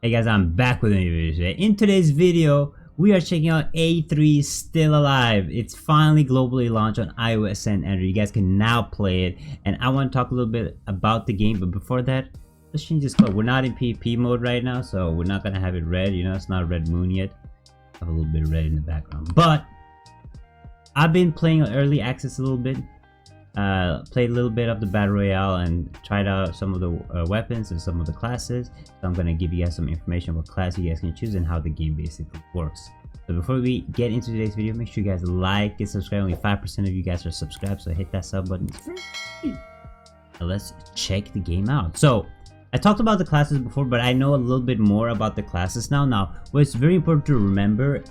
Hey guys, I'm back with a new video today. In today's video, we are checking out A3 Still Alive. It's finally globally launched on iOS and Android. You guys can now play it. And I want to talk a little bit about the game, but before that, let's change this color. We're not in PvP mode right now, so we're not going to have it red. You know, it's not red moon yet. I have a little bit of red in the background. But I've been playing early access a little bit. Played a little bit of the battle royale and tried out some of the weapons and some of the classes. So I'm gonna give you guys some information what class you guys can choose and how the game basically works. So before we get into today's video, make sure you guys like and subscribe. Only 5% of you guys are subscribed, so hit that sub button. Now let's check the game out. So I talked about the classes before, but I know a little bit more about the classes now. Now what's very important to remember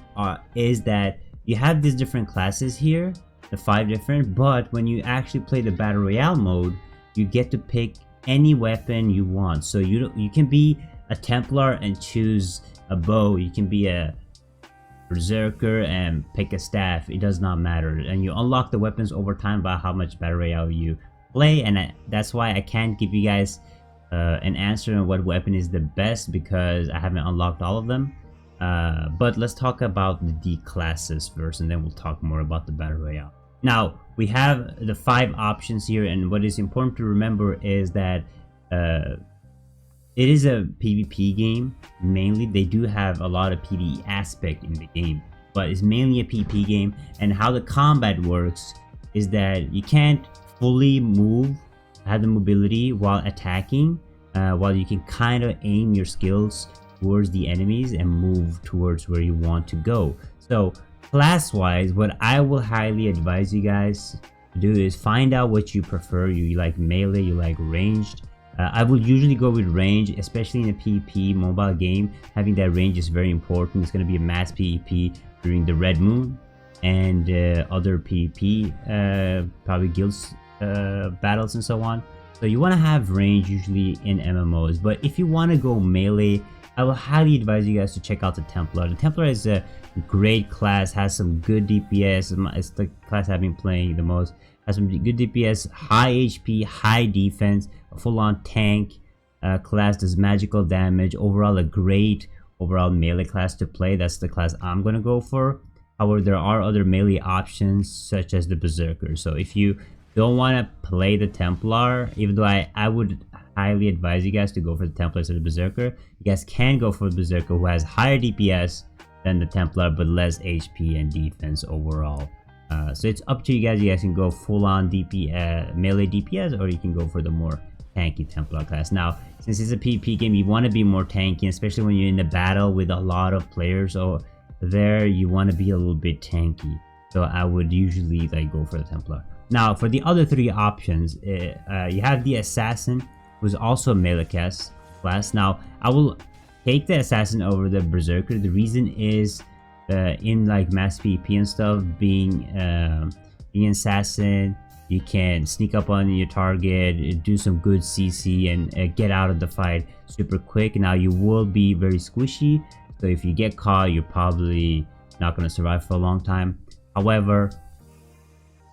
is that you have these different classes here, the 5 different, but when you actually play the battle royale mode, you get to pick any weapon you want. So you can be a Templar and choose a bow, you can be a berserker and pick a staff. It does not matter, and you unlock the weapons over time by how much battle royale you play. And that's why I can't give you guys an answer on what weapon is the best, because I haven't unlocked all of them. But let's talk about the classes first, and then we'll talk more about the battle royale. Now we have the 5 options here, and what is important to remember is that it is a PvP game. Mainly, they do have a lot of PvE aspect in the game, but it's mainly a PvP game. And how the combat works is that you can't fully have the mobility while attacking, while you can kind of aim your skills towards the enemies and move towards where you want to go. So class wise, what I will highly advise you guys to do is find out what you prefer. You like melee, you like ranged. I will usually go with range, especially in a PvP mobile game. Having that range is very important. It's going to be a mass PvP during the Red Moon and other PvP, probably guilds battles and so on. So you want to have range usually in MMOs, but if you want to go melee, I will highly advise you guys to check out the Templar. The Templar is a great class, has some good DPS. It's the class I've been playing the most. Has some good DPS, high HP, high defense, a full-on tank class, does magical damage. Overall, a great overall melee class to play. That's the class I'm gonna go for. However, there are other melee options such as the Berserker. So if you don't want to play the Templar, even though I would highly advise you guys to go for the Templar instead of the Berserker, you guys can go for the Berserker, who has higher DPS than the Templar but less HP and defense overall. So it's up to you guys. You guys can go full-on melee DPS, or you can go for the more tanky Templar class. Now, since it's a PvP game, you want to be more tanky, especially when you're in the battle with a lot of players. So there, you want to be a little bit tanky. So I would usually go for the Templar. Now, for the other 3 options, you have the Assassin, who's also a melee class. Now, I will take the Assassin over the Berserker. The reason is in mass PvP and stuff, being an Assassin, you can sneak up on your target, do some good CC, and get out of the fight super quick. Now, you will be very squishy, so if you get caught, you're probably not going to survive for a long time. However,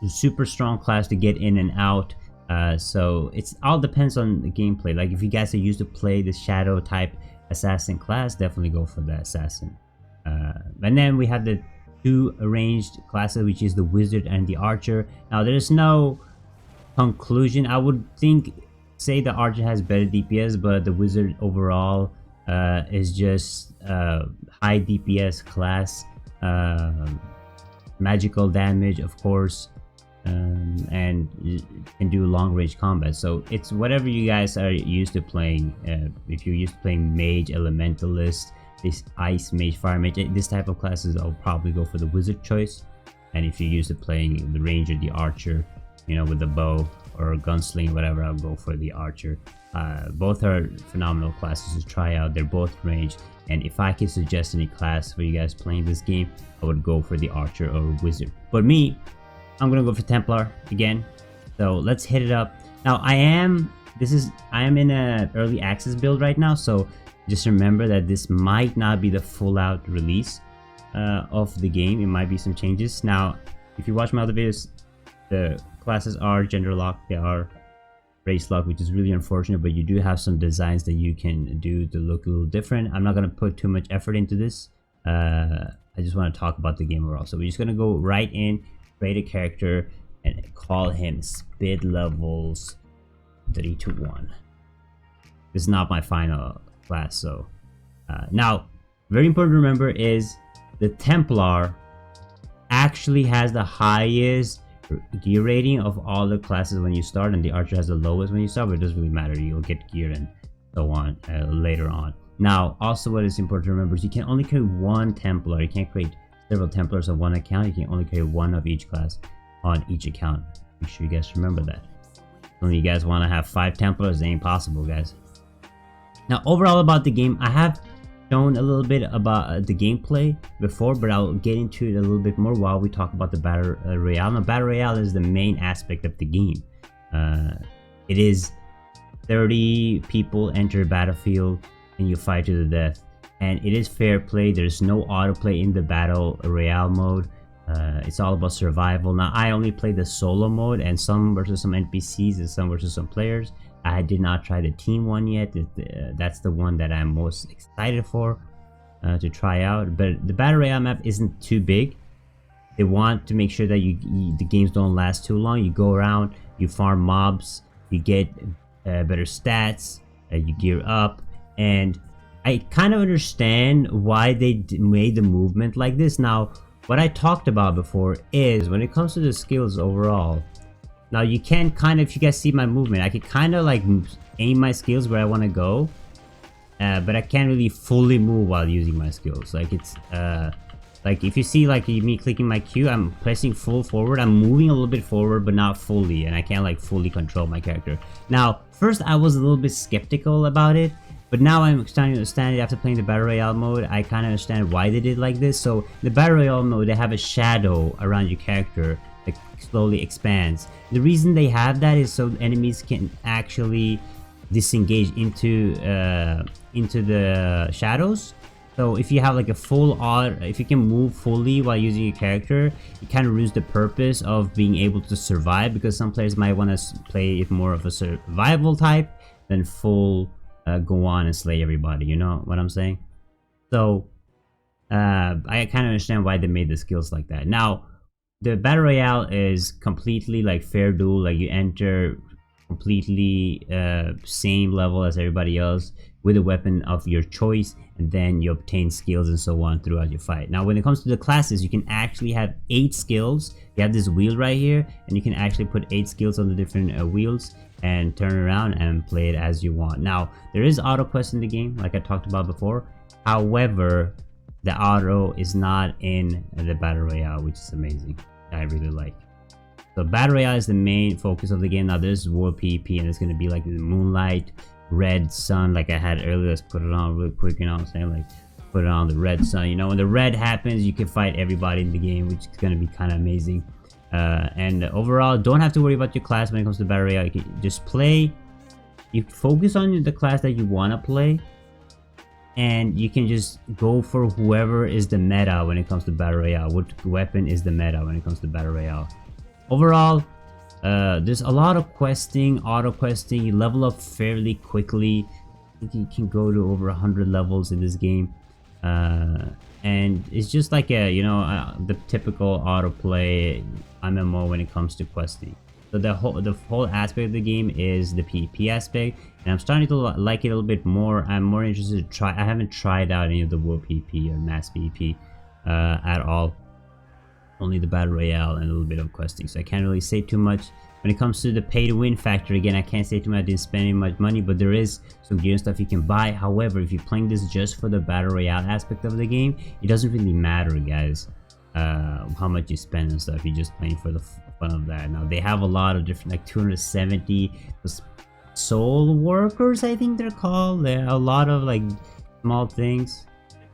it's a super strong class to get in and out. So it's all depends on the gameplay. Like if you guys are used to play the shadow type assassin class, definitely go for the assassin. And then we have the 2 ranged classes, which is the wizard and the archer. Now there's no conclusion. I would say the archer has better DPS, but the wizard overall is just high DPS class, magical damage, of course. And you can do long range combat. So it's whatever you guys are used to playing. If you're used to playing mage, elementalist, this ice mage, fire mage, this type of classes, I'll probably go for the wizard choice. And if you're used to playing the ranger, the archer, you know, with the bow or gunsling, whatever, I'll go for the archer. Both are phenomenal classes to try out. They're both ranged, and if I could suggest any class for you guys playing this game, I would go for the archer or wizard. But me, I'm gonna go for Templar again. So let's hit it up. Now I am in a early access build right now, so just remember that this might not be the full out release of the game. It might be some changes. Now, if you watch my other videos, the classes are gender locked. They are race lock, which is really unfortunate, but you do have some designs that you can do to look a little different. I'm not going to put too much effort into this. I just want to talk about the game overall. So we're just going to go right in, create a character, and call him Spid levels 3 to 1. This is not my final class. So now, very important to remember is the Templar actually has the highest gear rating of all the classes when you start, and the Archer has the lowest when you start, but it doesn't really matter. You'll get gear and so on later on. Now, also what is important to remember is you can only create one Templar. You can't create several Templars on one account. You can only create one of each class on each account. Make sure you guys remember that. Only you guys want to have 5 Templars, it ain't possible, guys. Now, overall about the game, I have shown a little bit about the gameplay before, but I'll get into it a little bit more while we talk about the Battle Royale. Now, Battle Royale is the main aspect of the game. It is 30 people enter a battlefield and you fight to the death, and it is fair play. There's no autoplay in the Battle Royale mode. It's all about survival. Now, I only play the solo mode, and some versus some NPCs and some versus some players. I did not try the team one yet. That's the one that I'm most excited for to try out. But the Battle Royale map isn't too big. They want to make sure that the games don't last too long. You go around, you farm mobs, you get better stats, you gear up, and I kind of understand why they made the movement like this. Now, what I talked about before is when it comes to the skills overall. Now you can kind of, if you guys see my movement, I can kind of like aim my skills where I want to go, but I can't really fully move while using my skills. Like it's like if you see like me clicking my Q, I'm pressing full forward. I'm moving a little bit forward, but not fully, and I can't like fully control my character. Now, first I was a little bit skeptical about it, but now I'm starting to understand it after playing the Battle Royale mode. I kind of understand why they did like this. So the Battle Royale mode, they have a shadow around your character that slowly expands. The reason they have that is so enemies can actually disengage into the shadows. So if you have like a full if you can move fully while using your character, it kind of loses the purpose of being able to survive, because some players might want to play it more of a survival type than full go on and slay everybody. You know what I'm saying? So I kind of understand why they made the skills like that. Now, the Battle Royale is completely like fair duel. Like you enter completely same level as everybody else with a weapon of your choice, and then you obtain skills and so on throughout your fight. Now, when it comes to the classes, you can actually have 8 skills. You have this wheel right here, and you can actually put 8 skills on the different wheels and turn around and play it as you want. Now, there is auto quest in the game, like I talked about before. However, the auto is not in the Battle Royale, which is amazing. I really like. So Battle Royale is the main focus of the game. Now there's World PvP, and it's going to be like the Moonlight, Red Sun, like I had earlier. Let's put it on real quick, you know what I'm saying? Like, put it on the Red Sun. You know, when the red happens, you can fight everybody in the game, which is going to be kind of amazing. And overall, don't have to worry about your class when it comes to Battle Royale. You can just play. You focus on the class that you want to play, and you can just go for whoever is the meta when it comes to Battle Royale. What weapon is the meta when it comes to Battle Royale? Overall, there's a lot of questing, auto questing. You level up fairly quickly. I think you can go to over 100 levels in this game, and it's just like a, you know, the typical autoplay MMO when it comes to questing. So the whole aspect of the game is the PvP aspect, and I'm starting to like it a little bit more. I'm more interested to try. I haven't tried out any of the World PvP or Mass PvP at all. Only the Battle Royale and a little bit of questing. So I can't really say too much. When it comes to the pay to win factor, again, I can't say too much. I didn't spend any much money, but there is some gear and stuff you can buy. However, if you're playing this just for the Battle Royale aspect of the game, it doesn't really matter, guys, how much you spend and stuff. You're just playing for the fun of that. Now, they have a lot of different, like 270 soul workers, I think they're called. There are a lot of like small things.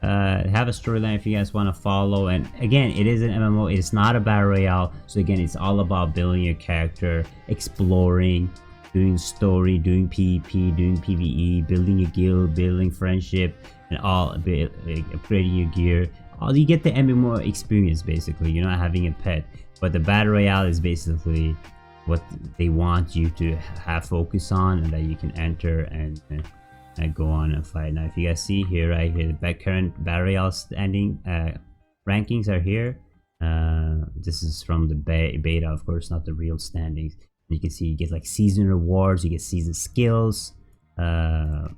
Have a storyline if you guys want to follow, and again, it is an MMO. It's not a Battle Royale, so again, it's all about building your character, exploring, doing story, doing PvP, doing PvE, building your guild, building friendship, and all upgrading your gear. All you get the MMO experience basically. You're not having a pet, but the Battle Royale is basically what they want you to have focus on, and that you can enter and go on and fight. Now if you guys see here, right here, the current battery outstanding rankings are here. This is from the beta, of course, not the real standings. You can see you get like season rewards, you get season skills, and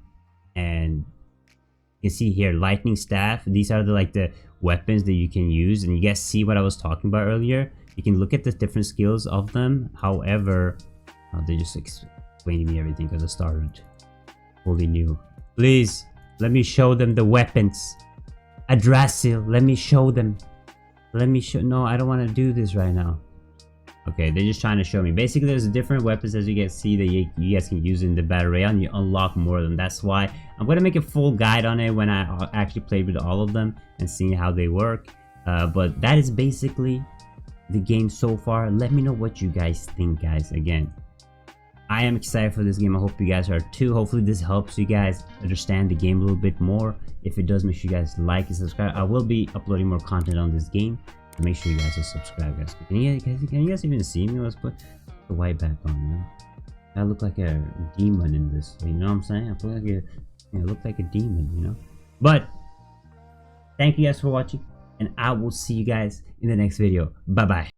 you can see here lightning staff. These are the weapons that you can use, and you guys see what I was talking about earlier. You can look at the different skills of them. However, they just explained me everything because I started fully new. Please let me show them the weapons. Adrasil, let me show them. Let me show. No, I don't want to do this right now. Okay, they're just trying to show me. Basically, there's different weapons, as you guys see, that you guys can use in the battle royale, and you unlock more of them. That's why I'm gonna make a full guide on it when I actually played with all of them and seeing how they work. But that is basically the game so far. Let me know what you guys think, guys. Again, I am excited for this game. I hope you guys are too. Hopefully this helps you guys understand the game a little bit more. If it does, make sure you guys like and subscribe. I will be uploading more content on this game. Make sure you guys are subscribed, guys. Can you guys even see me? Let's put the white back on, you know? I look like a demon in this, you know what I'm saying? I look like a demon, you know? But thank you guys for watching, and I will see you guys in the next video. Bye bye.